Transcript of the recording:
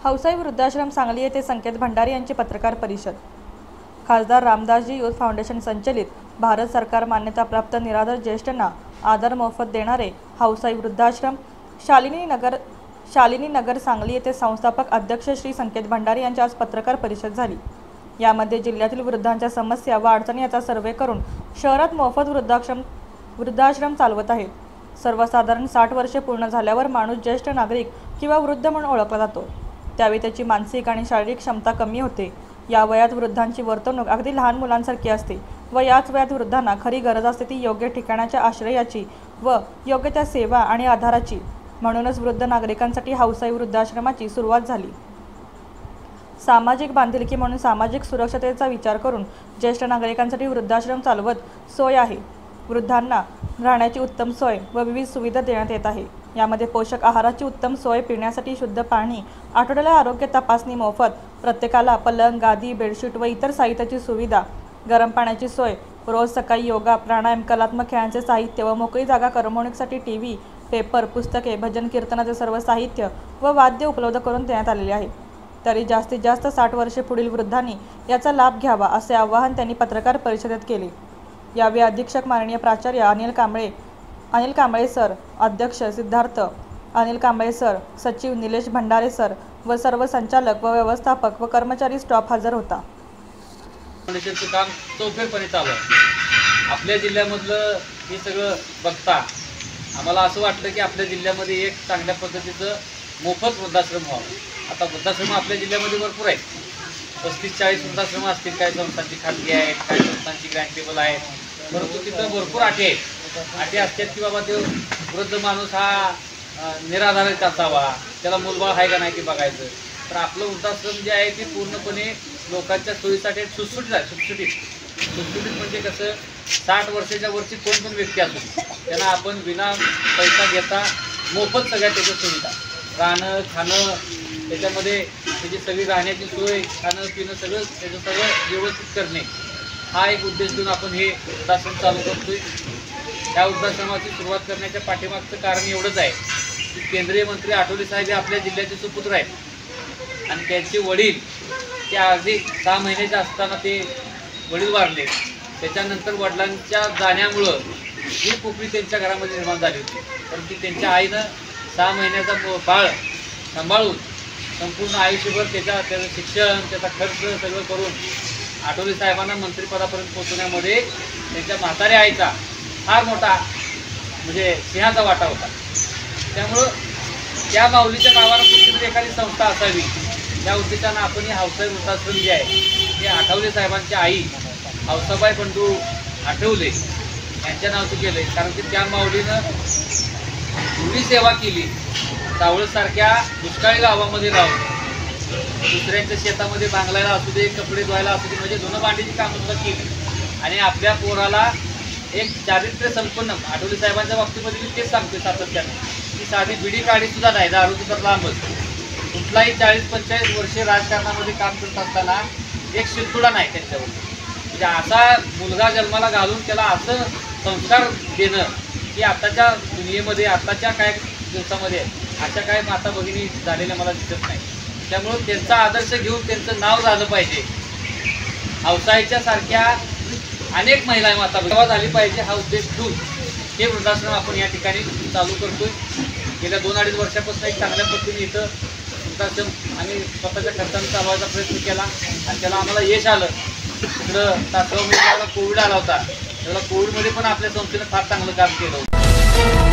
हौसाई वृद्धाश्रम सांगली येथे संकेत भंडारी यांची पत्रकार परिषद। खासदार रामदासजी युथ फाउंडेशन संचलित भारत सरकार मान्यताप्राप्त निराधार ज्येष्ठांना आधार मोफत देणारे हौसाई वृद्धाश्रम शालिनी नगर सांगली येथे संस्थापक अध्यक्ष श्री संकेत भंडारी यांची आज पत्रकार परिषद झाली। यामध्ये जिल्ह्यातील वृद्धांच्या समस्या व अडचणी याचा सर्वे करून शहरात मोफत वृद्धाश्रम चालवत आहेत। सर्वसाधारण 60 वर्षे पूर्ण झाल्यावर माणूस ज्येष्ठ नागरिक किंवा वृद्ध म्हणून ओळखला जातो। त्यावेळी त्याची मानसिक आणि शारीरिक क्षमता कमी होते। या वयात वृद्धांची वर्तणूक अगदी लहान मुलांसारखी असते व याच वयात वृद्धांना खरी गरज असते ती योग्य ठिकाणाच्या आश्रयाची व योग्य त्या सेवा आणि आधाराची। म्हणूनच वृद्ध नागरिकांसाठी हौसाई वृद्धाश्रमाची सुरुवात झाली। सामाजिक बांधिलकी म्हणून सामाजिक सुरक्षतेचा विचार करून ज्येष्ठ नागरिकांसाठी वृद्धाश्रम चालवत सोय आहे। वृद्धांना राहण्याची उत्तम सोय व विविध सुविधा देण्यात येत आहे। यामध्ये पोषक आहाराची उत्तम सोय, पिण्यासाठी शुद्ध पाणी, आठवड्याला आरोग्य तपासणी मोफत, प्रत्येकाला पलंग, गादी, बेडशीट व इतर साहित्याची सुविधा, गरम पाण्याची सोय, रोज सकाळी योगा, प्राणायाम, कलात्मक खेळांचे साहित्य व मोकळी जागा, करमणुकीसाठी टीव्ही, पेपर, पुस्तके, भजन कीर्तनाचे सर्व साहित्य व वाद्य उपलब्ध करून देण्यात आलेले आहे। तरी जास्तीत जास्त 60 वर्षे पुढील वृद्धांनी याचा लाभ घ्यावा असे आवाहन त्यांनी पत्रकार परिषदेत केले। यावेळी अधीक्षक माननीय प्राचार्य अनिल कांबळे सर, अध्यक्ष सिद्धार्थ अनिल कांबळे सर, सचिव निलेश भंडारे सर व सर्व संचालक व व्यवस्थापक व कर्मचारी स्टाफ हजर होता। फाउंडेशनचं काम चौफेरपणे चालू आहे। आपल्या जिल्ह्यामधलं हे सगळं बघता आम्हाला असं वाटलं की आपल्या जिल्ह्यामध्ये एक चांगल्या पद्धतीचं मोफत वृद्धाश्रम व्हावं। आता वृद्धाश्रम आपल्या जिल्ह्यामध्ये भरपूर आहेत, 35-40 वृद्धाश्रम असतील। काही संस्थांची खाजगी आहेत, काही संस्थांची ग्रँटेबल आहेत, परंतु तिथं भरपूर अटी आहेत। अटी असतात की बाबा तो वृद्ध माणूस हा निराधारित असावा, त्याला मूलबाळ आहे का नाही ते बघायचं। तर आपलं वृद्धाश्रम जे आहे ते पूर्णपणे लोकांच्या सोयीसाठी सुटसुटीत आहे। सुटसुटीत म्हणजे कसं, 60 वर्षाच्या वरची कोण पण व्यक्ती असो त्यांना आपण विना पैसा घेता मोफत सगळ्या त्याच्या सुविधा, राहणं खाणं, त्याच्यामध्ये त्याची सगळी राहण्याची सोय, खाणं पिणं सगळं व्यवस्थित करणे हा एक उद्देश देऊन आपण हे वृद्धाश्रम चालू करतोय। या वृद्धाश्रमाची सुरुवात करण्याच्या पाठीमागचं कारण एवढंच आहे की केंद्रीय मंत्री आठवले साहेब हे आपल्या जिल्ह्याचे सुपुत्र आहेत आणि त्यांचे वडील ते अगदी 6 महिन्याचे असताना ते वडील वारले। त्याच्यानंतर वडिलांच्या जाण्यामुळं ही पोकळी त्यांच्या घरामध्ये निर्माण झाली होती। परंतु त्यांच्या आईनं 6 महिन्याचा बाळ सांभाळून संपूर्ण आयुष्यभर त्याचं शिक्षण, त्याचा खर्च सगळं करून आठवले साहेबांना मंत्रिपदापर्यंत पोहोचवण्यामध्ये त्यांच्या म्हाताऱ्या आईचा फार मोठा म्हणजे सिंहाचा वाटा होता। त्यामुळं त्या माऊलीच्या नावानं कुठेतरी एखादी संस्था असावी त्या उद्देशानं आपण ही हौसाई वृद्धाश्रम जे आहे ते आठवले साहेबांच्या आई हौसाबाई बंडू आठवले यांच्या नावाचं केलं आहे। कारण की त्या माऊलीनं एवढी सेवा केली, सावळसारख्या दुष्काळी गावामध्ये राहून दुसऱ्यांच्या शेतामध्ये बांगलायला असू दे, कपडे धुवायला असू दे, म्हणजे धुणं भांडीची कामं सुद्धा केली आणि आपल्या पोराला एक चारित्र्य संपन्न, आठवले साहेबांच्या बाबतीमध्ये मी तेच सांगते सातत्याने की साधी बिडी काढी सुद्धा नाही, दारू तर लांबच। कुठलाही 40-45 वर्षे राजकारणामध्ये काम करत असताना एक शिरतुडा नाही त्यांच्यावर। म्हणजे असा मुलगा जन्माला घालून त्याला असं संस्कार देणं की आताच्या दुनियेमध्ये आताच्या काय दिवसामध्ये अशा काय माता भगिनी झालेल्या मला दिसत नाही। त्यामुळं त्यांचा आदर्श घेऊन त्यांचं नाव झालं पाहिजे। हौसाईच्या सारख्या अनेक महिला माता भगिनी झाली पाहिजे हा उद्देश ठेवून हे वृद्धाश्रम आपण या ठिकाणी चालू करतोय। गेल्या 2-2.5 वर्षापासून एक चांगल्या पद्धतीने इथं वृद्धाश्रम आम्ही स्वतःच्या खर्चाने चालवायचा प्रयत्न केला आणि त्याला आम्हाला यश आलं। तिकडं तासगावमध्ये कोविड आला होता, त्याला कोविडमध्ये पण आपल्या संस्थेनं फार चांगलं काम केलं होतं।